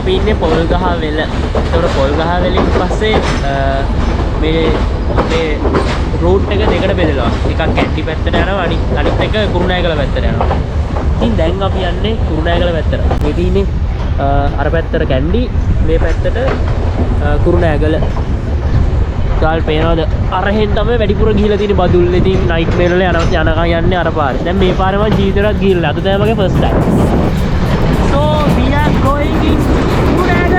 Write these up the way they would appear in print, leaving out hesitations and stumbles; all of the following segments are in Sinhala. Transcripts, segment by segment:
අපි ඉන්නේ පොල්ගහ වෙල. ඒතකොට පොල්ගහ වෙලින් පස්සේ මේ රූට් එක දෙකට බෙදලා. එකක් කැන්ටි පැත්තට යනවා අනිත් එක කුරුණෑගල පැත්තට යනවා. ඉතින් දැන් අපි යන්නේ කුරුණෑගල පැත්තට. මේ තියෙන්නේ අර පැත්තට කැන්ඩි, මේ පැත්තට කුරුණෑගල. ගාල් පේනවද? අරහෙන් තමයි වැඩිපුර ගිහිලා තියෙන්නේ බදුල්ල. ඉතින් නයිට් මේල් වල යන්නේ අර පාරේ. දැන් මේ පාරේ මම ජීවිතේවත් ගිහිල්ලා. අද තමයි මගේ first time. So we are going in Kurunegala.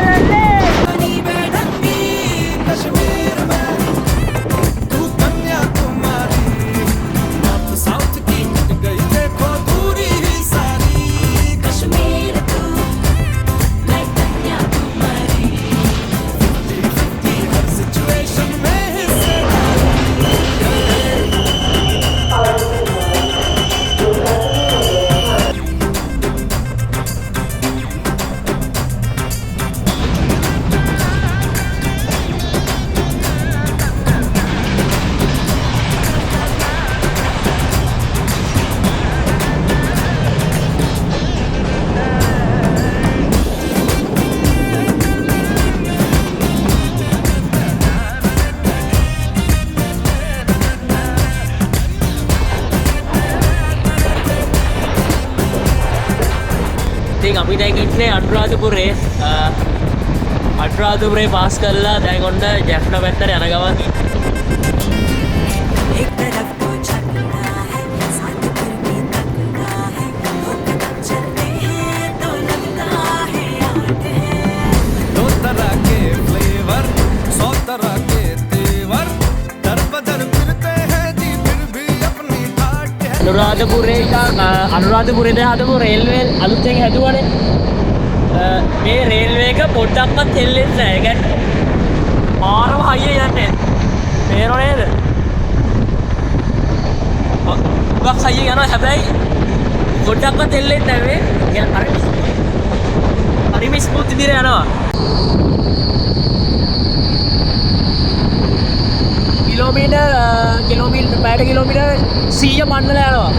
අපි දැන් ඉන්නේ අනුරාධපුරේ පාස් කරලා දැන් ඔන්න ජැෆ්නා පැත්තට යන ගමන් අනුරාධපුරේ හදපු රේල්වේ අලුතෙන් හැදුවනේ. මේ රේල්වේ එක පොඩ්ඩක්වත් හෙල්ලෙන්නේ නැහැ. ඒ කියන්නේ පාරම හයිය යන්නේ. මේරෝ නේද? ඔක්කොක් හයිය යනවා හැබැයි පොඩ්ඩක්වත් හෙල්ලෙන්නේ නැහැ මේ. කියන්නේ හරි ස්මූත් විදිහට යනවා. කිලෝමීටර් 100 මණ්ඩල යනවා.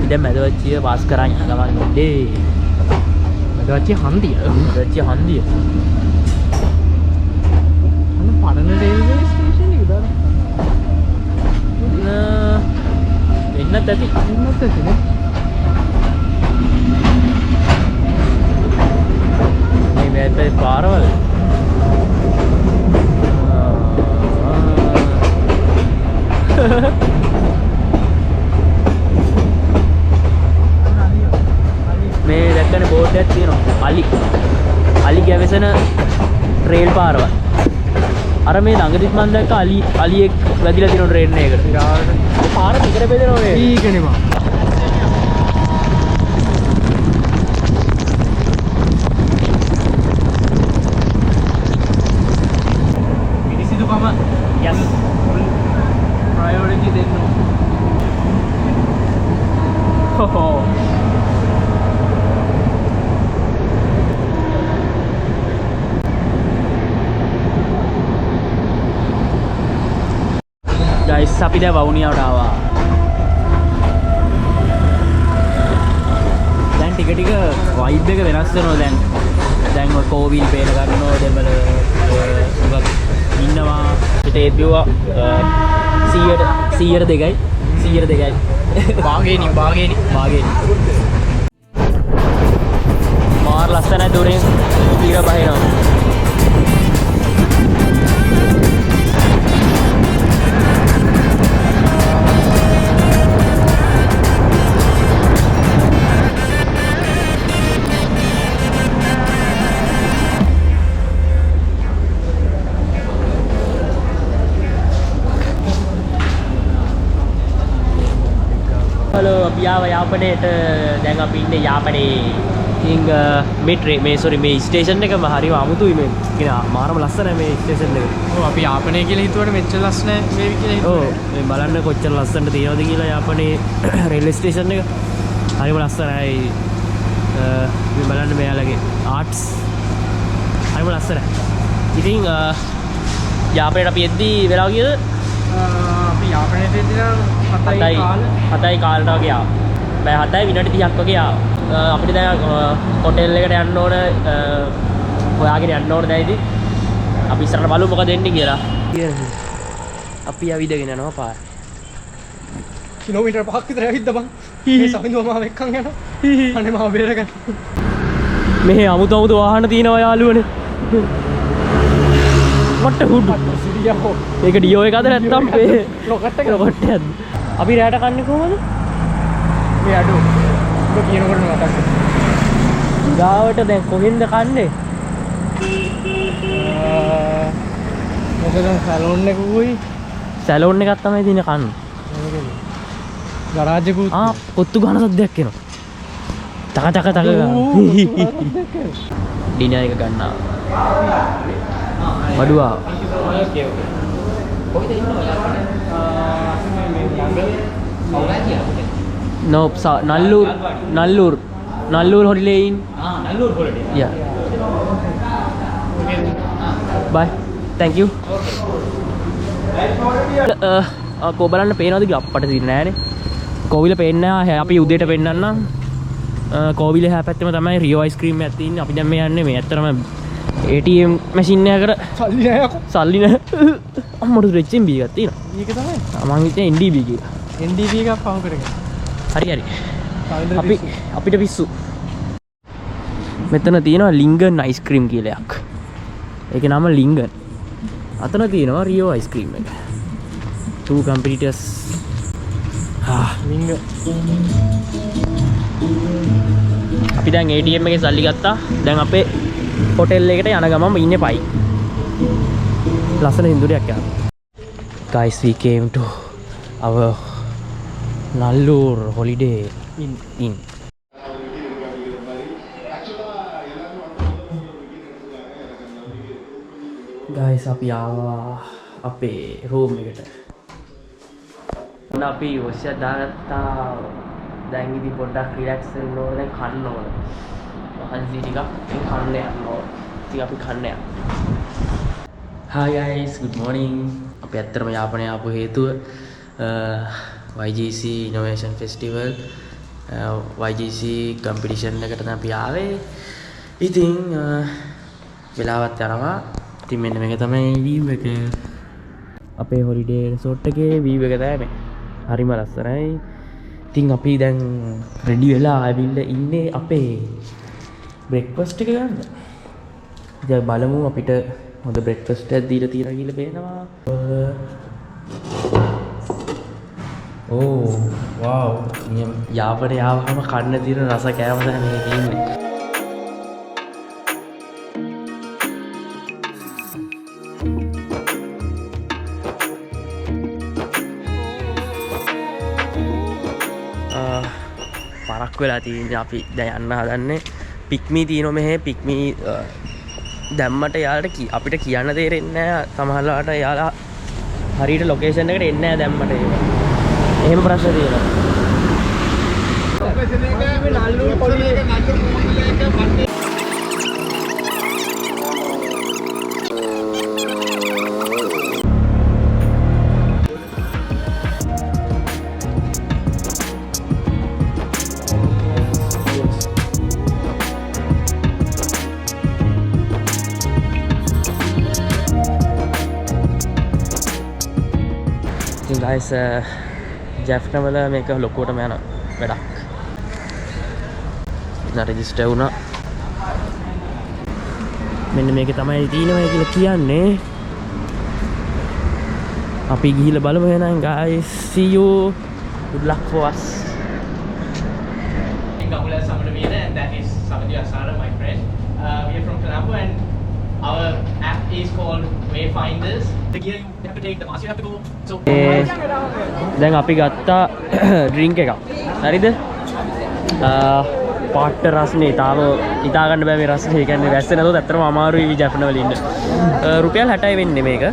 දැන් මැදවච්චිය පාස් කරන් යන ගමන් උඩේ මැදවච්චිය හන්දිය අන්න පරණ රේල්වේ ස්ටේෂන් එක දාන වෙන්නත් ඇති නේ වෙසෙන රේල් පාරවල්. අර මේ ළඟදිත් මම දැක්ක අලියෙක් වැදිලා තියෙන ට්‍රේන් එකකට. ඒ පාර දෙකට බෙදෙනවා නේ. ඊකනේ මම. මිනිසිදුකම යස් ප්‍රයොරිටි දෙන්න. හොහෝ. guys අපි දැන් වවුනියාවට ආවා. දැන් ටික ටික වයිබ් එක වෙනස් වෙනවා දැන් ඔය කෝවිල් පේන ගන්නවා දෙමළ උගක් ඉන්නවා පිට ඒත් බිව්වා 100ට 2යි භාගේනි මාර ලස්සනයි දුරින් තීර බහිනවා. හලෝ අපි ආව යාපනයට. දැන් අපි ඉන්නේ යාපනයේ. ඉතින් මේ මේ ස්ටේෂන් එකම හරිම අමුතුයි මේ. මාරම ලස්සනයි මේ ස්ටේෂන් එක. ඔව් අපි යාපනය කියලා හිතුවට මෙච්චර ලස්සන වේවි කියලා හිතුවා. ඔව් මේ බලන්න කොච්චර ලස්සනට තියෙනවද කියලා යාපනයේ රේල්වේ ස්ටේෂන් එක. හරිම ලස්සනයි. මේ බලන්න මෙයාලගේ ආර්ට්ස් හරිම ලස්සනයි. ඉතින් යාපනයට අපි එද්දී වෙලා ගියද? අපි යාපනයට එද්දී නම් 7යි කාලට වගේ ආවා. බය 7යි විනාඩි 30ක් වගේ ආවා. අපිට දැන් හොටෙල් එකට යන්න ඕන හොයාගෙන යන්න ඕන දැන් ඉතින් අපි ඉස්සරහට බලමු මොකද වෙන්නේ කියලා. අපි ඇවිදගෙන යනවා පාර. කිලෝමීටර් 5ක් විතර ඇවිද්දා බං. මේ සමිඳුව මාව එක්කන් යනවා. අනේ මාව බේරගන්න. මෙහි අමුතු වාහන තියෙනවා යාළුවනේ. what hood සිරියෝ. ඒක ඩියෝ එකද නැත්තම් මේ ලොකට් එක. අපි රැට කන්නේ කොහමද? මේ අඩු. ඔබ කියනකොට මතක්. ගාවට දැන් කොහෙන්ද කන්නේ? මොකද සැලෝන් එකකුයි සැලෝන් එකක් තමයි තියෙන කන්න. ගරාජකුත් කොත්තු ගහන සද්දයක් එනවා. තක ඩිනර් එක ගන්නවා. වඩුවා. No, Nallur holiday in. Nallur holiday. Yeah. Bye. Thank you. කොබලන්න පේනවද කියලා අප්පට තියෙන්නේ නැහනේ. කෝවිල පේන්නේ නැහැ. අපි උදේට පෙන්නන්නම්. කෝවිල එහා පැත්තේම තමයි රියෝ අයිස්ක්‍රීම් එකක් තියෙන්නේ. අපි දැන් මේ යන්නේ මේ ඇත්තටම ATM මැෂින් එකකට සල්ලි නැහැ යකෝ. සල්ලි නැහැ. අම්මට HMB එකක් තියෙනවා. මේක තමයි. මං හිතන්නේ NDB කියලා. NDB එකක් පහු කරගෙන. හරි. අපිට පිස්සු. මෙතන තියෙනවා ලිංගන් අයිස්ක්‍රීම් කියලා එකක්. ඒකේ නම ලිංගන්. අතන තියෙනවා රියෝ අයිස්ක්‍රීම් එක. two competitors. ලිංග. අපි දැන් ATM එකේ සල්ලි ගත්තා. දැන් අපේ හොටෙල් එකට යන ගමම ඉන්නේ පයි. ලස්සන හින්දුරයක් යනවා. Guys, we came to our Nallur holiday in. Guys, අපි ආවා අපේ room එකට. අපි ඔෂ්‍ය දාගත්තා. දැන් ඉතින් පොඩ්ඩක් රිලැක්ස් වෙන්න ඕන. දැන් කන්න ඕන. හන්සි ටිකක් ඉතින් කන්න යනවා. ඉතින් අපි කන්න යනවා. Hi guys, good morning. අපි ඇත්තටම යාපනයේ ආපු හේතුව YGC Innovation Festival YGC competition එකට තමයි අපි ආවේ. ඉතින් වෙලාවත් යනවා. ඉතින් මෙන්න මේක තමයි view එක. අපේ holiday resort එකේ view එක තමයි මේ. හරිම ලස්සනයි. ඉතින් අපි දැන් ready වෙලා ආවිල්ලා ඉන්නේ අපේ breakfast එක ගන්න. දැන් බලමු අපිට හොඳ breakfast එකක් දීලා තියෙනවා කියලා පේනවා. Oh, wow. යාපනයේ ආවම කන්න තියෙන රස කෑම තමයි මේ තියෙන්නේ. වෙලා තියෙන්නේ. අපි දැන් යන්න හදන්නේ පික්මී තියෙනවා මෙහෙ. පික්මී දැම්මට යාලට අපිට කියන්න තේරෙන්නේ නැහැ. සමහරවිට යාලා හරියට ලොකේෂන් එකට එන්නේ නැහැ දැම්මට ඒක. එහෙම ප්‍රශ්න තියෙනවා. guys ජැෆ්නා වල මේක ලොකුවටම යන වැඩක්. ඉතින් රෙජිස්ටර් වුණා. මෙන්න මේක තමයි තියෙනවා කියලා කියන්නේ. අපි ගිහිල්ලා බලමු එහෙනම් guys. See you. Good luck for us. Gamula Samadavina, and that is Samadhi Asara, my friend. We are from Colombo, and our app is called Wayfinders. The gear you have to take, the mask you have to go. So දැන් අපි ගත්තා ඩ්‍රින්ක් එකක්. හරිද? පාට්ට රස්නේ තාම හිතා ගන්න බෑ මේ රස්නේ. ඒ කියන්නේ වැස්ස නැතොත් ඇත්තටම අමාරුයි ජැප්නා වල ඉන්න. රුපියල් 60යි වෙන්නේ මේක.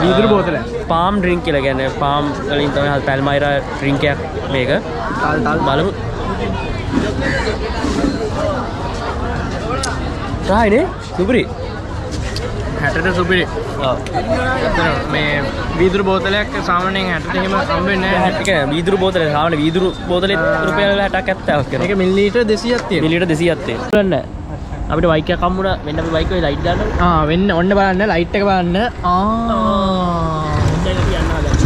වීදුරු බෝතල. පාම් ඩ්‍රින්ක් කියලා කියන්නේ පාම් වලින් තමයි පැල්මයිරා ඩ්‍රින්ක් එකක් මේක. බලමු. රායිනේ සුපිරි. 60ට සුපිරි. ඔව්. මේ වීදුරු බෝතලයක් සාමාන්‍යයෙන් 60ට එහෙම හම්බෙන්නේ නැහැ. ඒක වීදුරු බෝතලේ සාමාන්‍ය වීදුරු බෝතලේ රුපියල් 60ක් 70ක් කරනවා. මේක මිලිලීටර් 200ක් තියෙනවා. මිලිලීටර් 200ක් තියෙනවා. අපිට බයික් එකක් හම්බුණා. මෙන්න අපි බයික් එකේ ලයිට් දානවා. වෙන්න ඔන්න බලන්න ලයිට් එක බලන්න. දැන් අපි යනවා දැන්.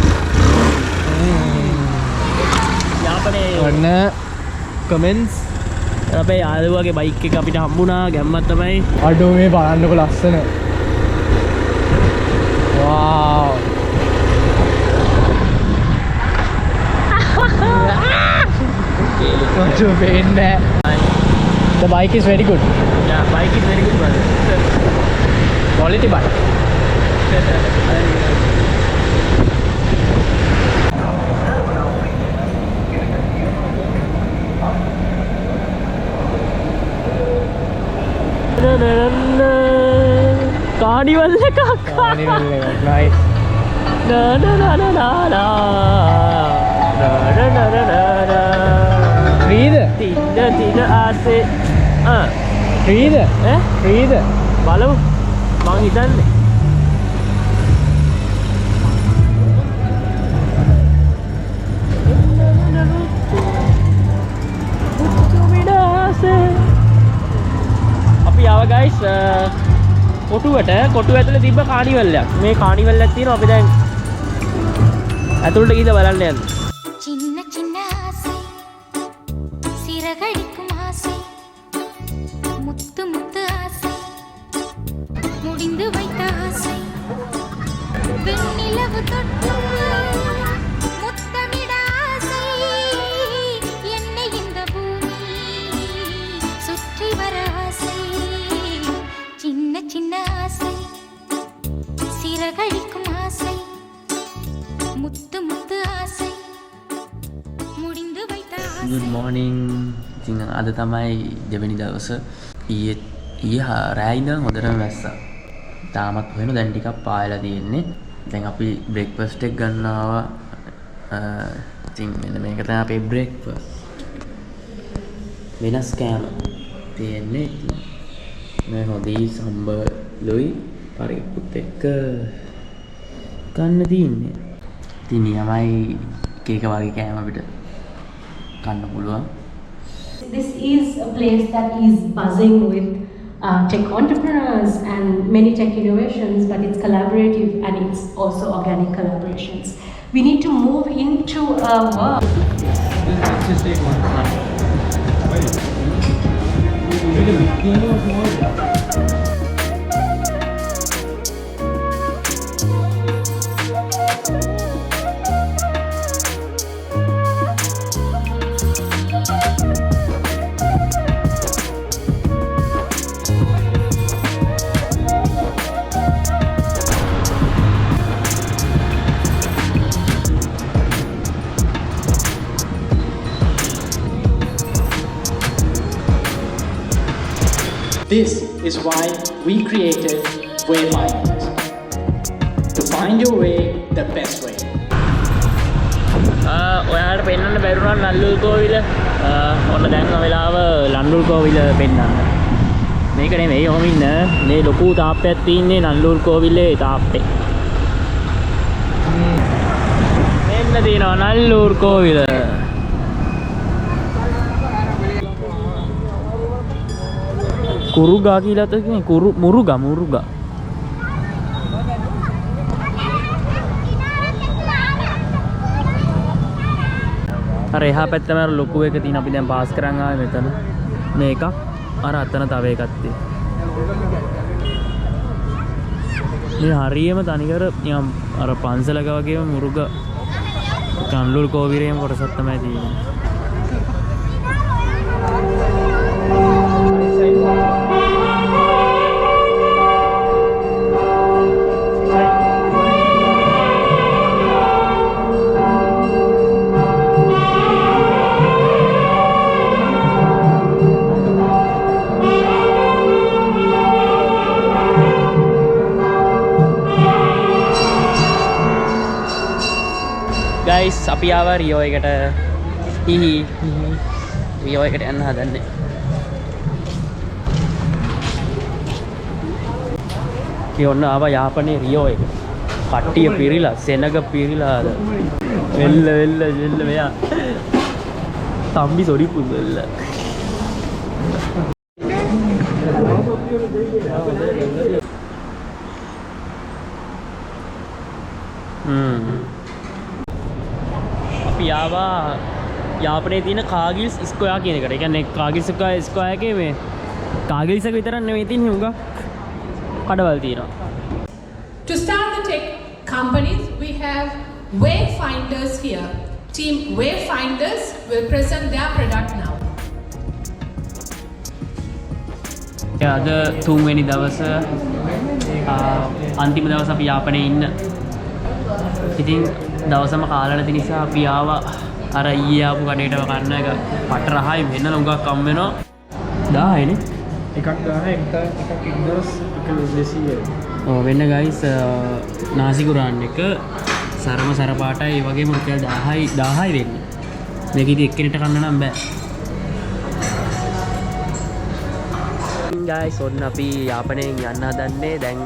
යාපනේ ඔන්න කමෙන්ට්ස් අපේ යාළුවාගේ බයික් එක අපිට හම්බුණා. ගැම්මක් තමයි. අඩෝ මේ බලන්නකො ලස්සන. wow. What you mean there? The bike is very good. Yeah, bike is very good brother. Quality bike. Carnival එකක්. Nice. na na na na na na na na na na Free the? Tina tina ase Free the? Free the? බලමු මං හිතන්නේ අපි ආව guys කොටුවට කොටුව ඇතුලේ තිබ්බ කානිවල් එකක්. මේ කානිවල් එකක් තියෙනවා අපි දැන් ඇතුළට ගිහින් බලන්න යන්න. சின்ன சின்ன ஆசை சிறகடிக்கும் ஆசை முத்து முத்து ஆசை முடிந்து வைத்த ஆசை வெண்ணிலவு தொட்டு முத்தமிட ஆசை என்னை இந்த பூமி சுற்றி வர ஆசை சின்ன சின்ன ஆசை சிறகடிக்கும் ஆசை முத்து முத்து ஆசை முடிந்து வைத்த ஆசை. Good morning. ඉතින් අද තමයි දෙවෙනි දවස. ඊයේ රෑ ඉඳන් හොඳටම වැස්සා. තාමත් වෙන දැන් ටිකක් පායලා තියෙන්නේ. දැන් අපි බ්‍රේක්ෆාස්ට් එක ගන්න ආවා. ඉතින් මෙන්න මේක තමයි අපේ බ්‍රේක්ෆාස්ට්. වෙනස් කෑම තියෙන්නේ. මේ හොදී සම්බලුයි පරිප්පුත් එක්ක ගන්න තියෙන්නේ. ඉතින් නියමයි කේක වගේ කෑම අපිට කන්න පුළුවන්. This is a place that is buzzing with tech entrepreneurs and many tech innovations, but it's collaborative and it's also organic collaborations. We need to move into a world. Just take one. This is why we created Wayfinders. To find your way the best way. ඔයාලට පෙන්වන්න බැරුණා නල්ලුල් කෝවිල. ඔන්න දැන් වෙලාව නල්ලුල් කෝවිල පෙන්වන්න. මේක නෙමෙයි ඔහොම ඉන්න මේ ලොකු තාප්පයක් තියෙන්නේ නල්ලුල් කෝවිලේ තාප්පේ. මෙන්න තියෙනවා නල්ලුල් කෝවිල. කුරුගා කියලා තියෙන්නේ මුරුගා. අර එහා පැත්තම අර ලොකු එක තියෙන අපි දැන් පාස් කරන් ආවේ මෙතන. මේක අර අතන තව එකක් තියෙනවා. මේ හරියම තනිකර නිකන් අර පන්සලක වගේම මුරුග නල්ලුල් කෝවිලේම කොටසක් තමයි තියෙන්නේ. ගයිස් අපි ආවා රියෝ එකට. රියෝ එකට යන්න හදන්නේ. ඔන්න ආවා යාපනයේ රියෝ එක. කට්ටිය පිරිලා සෙනග පිරිලා වෙල්ල මෙයා තම්බි සොරිපු වෙල්ල. අපි ආවා යාපනයේ තියෙන කාගිල්ස් ස්ක්වයර් කියන එකට. ඒ කියන්නේ කාගිල්ස් ස්ක්වයර් එකේ මේ කාගිල්ස් එක විතරක් නෙවෙයි තියෙන්නේ හුඟක් කඩවල් තියෙනවා. To start the tech companies, we have Wayfinders here. Team Wayfinders will present their product now. අද තුන්වෙනි දවස අන්තිම දවස අපි යාපනයේ ඉන්න. ඉතින් දවසම කාලා නැති නිසා අපි ආවා අර ඊයේ ආපු කඩේටම කන්න එක පට රහයි මෙන්න ලොඟක් කම් වෙනවා 1000 නේ එකක් 1000 එකක් 1200 ඔව් වෙන්න ගයිස් නාසි කුරාන් එක සරම සර පාටයි ඒ වගේම රුපියල් 1000යි වෙන්නේ මේක ඉතින් එක්කෙනෙක්ට කන්න නම් බෑ ගයිස් ඔන්න අපි යාපනයෙන් යන්න හදන්නේ දැන්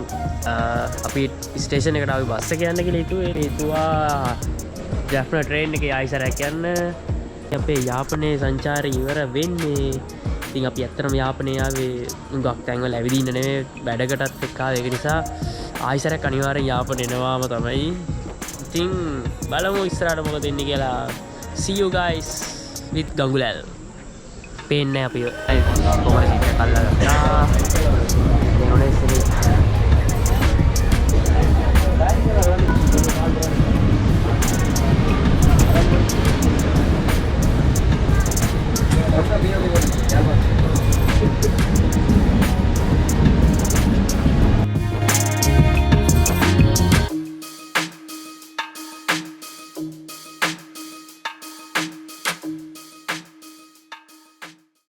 අපි ස්ටේෂන් එකට ආවි බස් එක යන්න කියලා හිතුවා ජැෆ්නා ට්‍රේන් එකේ ආයිසරයක් යන්න අපේ යාපනයේ සංචාරය ඉවර වෙන්නේ ඉතින් අපි ඇත්තටම යාපනයේ ආවේ උඟක් තැන්වල ඇවිදින්න නෙමෙයි වැඩකටත් එක්ක ආවේ ඒක නිසා ආයිසරයක් අනිවාර්යෙන් යාපන එනවාම තමයි ඉතින් බලමු ඉස්සරහට මොකද වෙන්නේ කියලා see you guys with ගඟුලල් පේන්නේ අපි කොහොමද සිට කල්ලා ගත්තා